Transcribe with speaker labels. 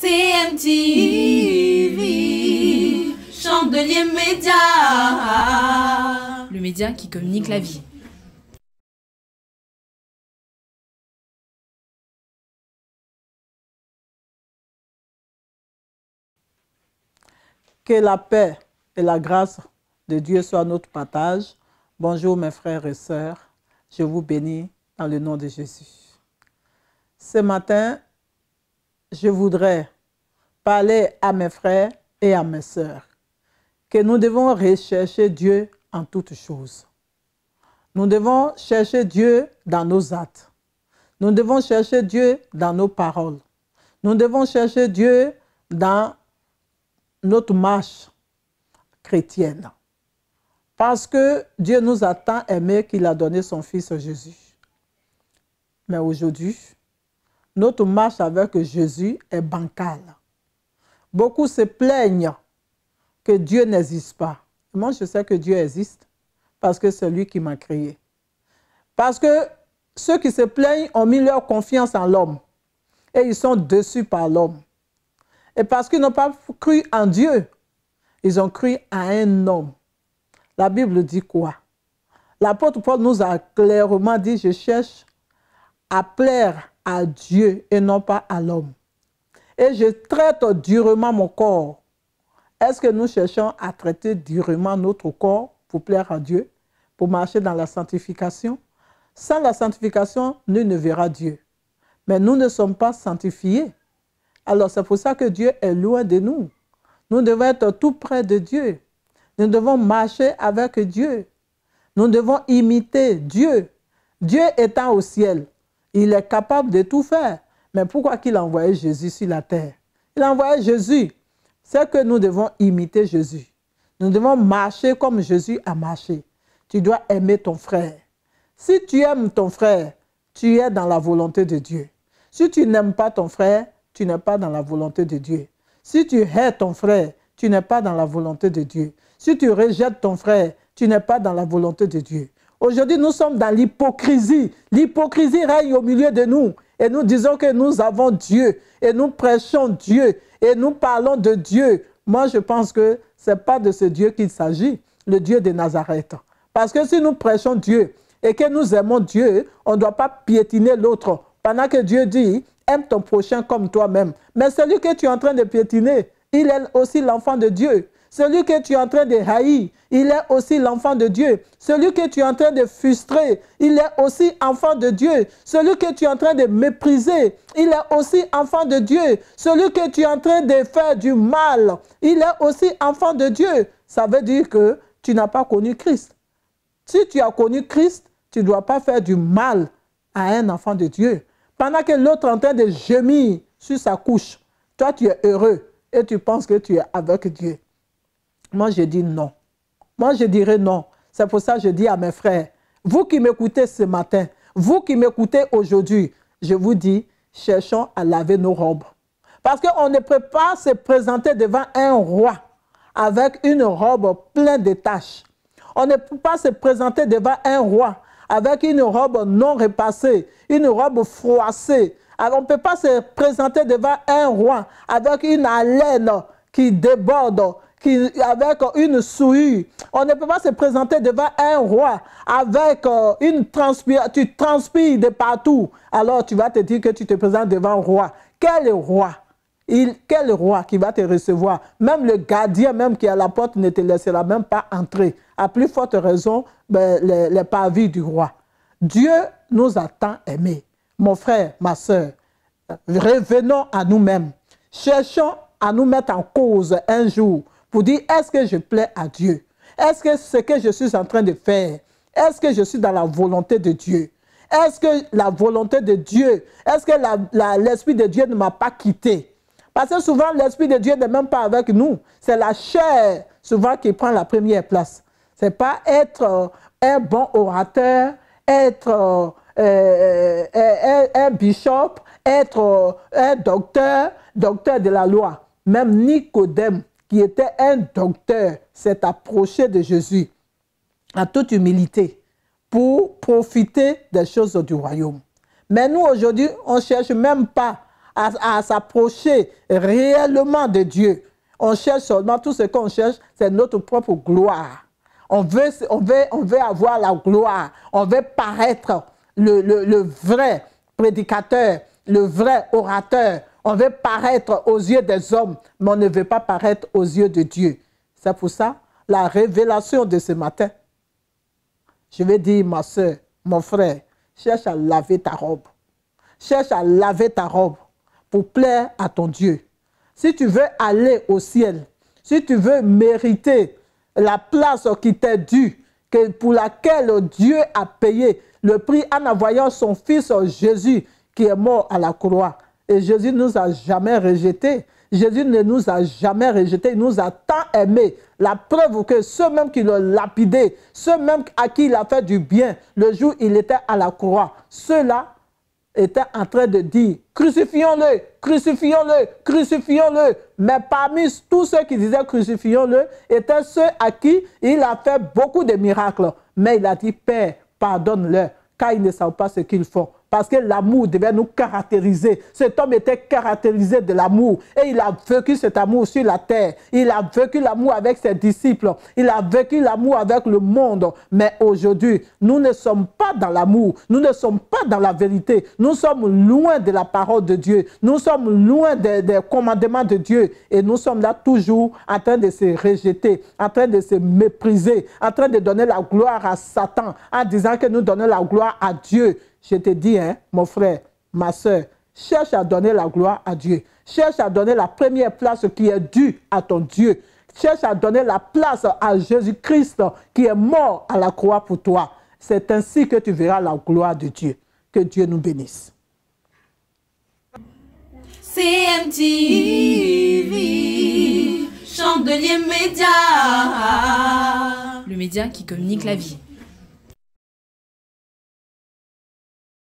Speaker 1: CMTV, Chandelier Média,
Speaker 2: le média qui communique la vie.
Speaker 3: Que la paix et la grâce de Dieu soient notre partage. Bonjour mes frères et sœurs, je vous bénis dans le nom de Jésus. Ce matin, je voudrais parler à mes frères et à mes sœurs que nous devons rechercher Dieu en toutes choses. Nous devons chercher Dieu dans nos actes. Nous devons chercher Dieu dans nos paroles. Nous devons chercher Dieu dans notre marche chrétienne. Parce que Dieu nous a tant aimés qu'il a donné son Fils Jésus. Mais aujourd'hui, notre marche avec Jésus est bancale. Beaucoup se plaignent que Dieu n'existe pas. Moi, je sais que Dieu existe parce que c'est lui qui m'a créé. Parce que ceux qui se plaignent ont mis leur confiance en l'homme et ils sont déçus par l'homme. Et parce qu'ils n'ont pas cru en Dieu, ils ont cru à un homme. La Bible dit quoi? L'apôtre Paul nous a clairement dit, je cherche à plaire à Dieu et non pas à l'homme. Et je traite durement mon corps. Est-ce que nous cherchons à traiter durement notre corps pour plaire à Dieu, pour marcher dans la sanctification? Sans la sanctification, nul ne verra Dieu. Mais nous ne sommes pas sanctifiés. Alors c'est pour ça que Dieu est loin de nous. Nous devons être tout près de Dieu. Nous devons marcher avec Dieu. Nous devons imiter Dieu. Dieu étant au ciel, il est capable de tout faire. Mais pourquoi qu'il a envoyé Jésus sur la terre? Il a envoyé Jésus. C'est que nous devons imiter Jésus. Nous devons marcher comme Jésus a marché. Tu dois aimer ton frère. Si tu aimes ton frère, tu es dans la volonté de Dieu. Si tu n'aimes pas ton frère, tu n'es pas dans la volonté de Dieu. Si tu hais ton frère, tu n'es pas dans la volonté de Dieu. Si tu rejettes ton frère, tu n'es pas dans la volonté de Dieu. Aujourd'hui, nous sommes dans l'hypocrisie. L'hypocrisie règne au milieu de nous. Et nous disons que nous avons Dieu. Et nous prêchons Dieu. Et nous parlons de Dieu. Moi, je pense que ce n'est pas de ce Dieu qu'il s'agit, le Dieu de Nazareth. Parce que si nous prêchons Dieu et que nous aimons Dieu, on ne doit pas piétiner l'autre. Pendant que Dieu dit, aime ton prochain comme toi-même. Mais celui que tu es en train de piétiner, il est aussi l'enfant de Dieu. Celui que tu es en train de haïr, il est aussi l'enfant de Dieu. Celui que tu es en train de frustrer, il est aussi enfant de Dieu. Celui que tu es en train de mépriser, il est aussi enfant de Dieu. Celui que tu es en train de faire du mal, il est aussi enfant de Dieu. Ça veut dire que tu n'as pas connu Christ. Si tu as connu Christ, tu ne dois pas faire du mal à un enfant de Dieu. Pendant que l'autre est en train de gémir sur sa couche, toi tu es heureux et tu penses que tu es avec Dieu. Moi je dis non. Moi je dirais non. C'est pour ça que je dis à mes frères, vous qui m'écoutez ce matin, vous qui m'écoutez aujourd'hui, je vous dis, cherchons à laver nos robes. Parce qu'on ne peut pas se présenter devant un roi avec une robe pleine de taches. On ne peut pas se présenter devant un roi avec une robe non repassée, une robe froissée. Alors, on ne peut pas se présenter devant un roi avec une haleine qui déborde, avec une souillure. On ne peut pas se présenter devant un roi avec une transpiration. Tu transpires de partout. Alors, tu vas te dire que tu te présentes devant un roi. Quel roi? Quel roi qui va te recevoir? Même le gardien même qui est à la porte ne te laissera même pas entrer. À plus forte raison, les parvis du roi. Dieu nous a tant aimés. Mon frère, ma soeur, revenons à nous-mêmes. Cherchons à nous mettre en cause un jour pour dire, est-ce que je plais à Dieu? Est-ce que ce que je suis en train de faire, est-ce que je suis dans la volonté de Dieu? Est-ce que la volonté de Dieu, est-ce que l'Esprit de Dieu ne m'a pas quitté? Parce que souvent, l'Esprit de Dieu n'est même pas avec nous. C'est la chair, souvent, qui prend la première place. Ce n'est pas être un bon orateur, être un bishop, être un docteur de la loi. Même Nicodème, qui était un docteur, s'est approché de Jésus en toute humilité pour profiter des choses du royaume. Mais nous, aujourd'hui, on ne cherche même pas à s'approcher réellement de Dieu. On cherche seulement, tout ce qu'on cherche, c'est notre propre gloire. On veut avoir la gloire. On veut paraître le vrai prédicateur, le vrai orateur. On veut paraître aux yeux des hommes, mais on ne veut pas paraître aux yeux de Dieu. C'est pour ça, la révélation de ce matin, je vais dire, ma soeur, mon frère, cherche à laver ta robe. Cherche à laver ta robe pour plaire à ton Dieu. Si tu veux aller au ciel, si tu veux mériter la place qui t'est due, pour laquelle Dieu a payé le prix en envoyant son fils Jésus qui est mort à la croix. Et Jésus ne nous a jamais rejetés. Jésus ne nous a jamais rejetés. Il nous a tant aimés. La preuve que ceux mêmes qui l'ont lapidé, ceux mêmes à qui il a fait du bien, le jour où il était à la croix, ceux-là étaient en train de dire « Crucifions-le, crucifions-le, crucifions-le ». Mais parmi tous ceux qui disaient « Crucifions-le », étaient ceux à qui il a fait beaucoup de miracles. Mais il a dit « Père, pardonne-leur, car ils ne savent pas ce qu'ils font ». Parce que l'amour devait nous caractériser. Cet homme était caractérisé de l'amour. Et il a vécu cet amour sur la terre. Il a vécu l'amour avec ses disciples. Il a vécu l'amour avec le monde. Mais aujourd'hui, nous ne sommes pas dans l'amour. Nous ne sommes pas dans la vérité. Nous sommes loin de la parole de Dieu. Nous sommes loin des commandements de Dieu. Et nous sommes là toujours en train de se rejeter, en train de se mépriser, en train de donner la gloire à Satan, en disant que nous donnons la gloire à Dieu. Je te dis, hein, mon frère, ma soeur, cherche à donner la gloire à Dieu. Cherche à donner la première place qui est due à ton Dieu. Cherche à donner la place à Jésus-Christ qui est mort à la croix pour toi. C'est ainsi que tu verras la gloire de Dieu. Que Dieu nous bénisse.
Speaker 1: CMTV, Chandelier Média.
Speaker 2: Le média qui communique la vie.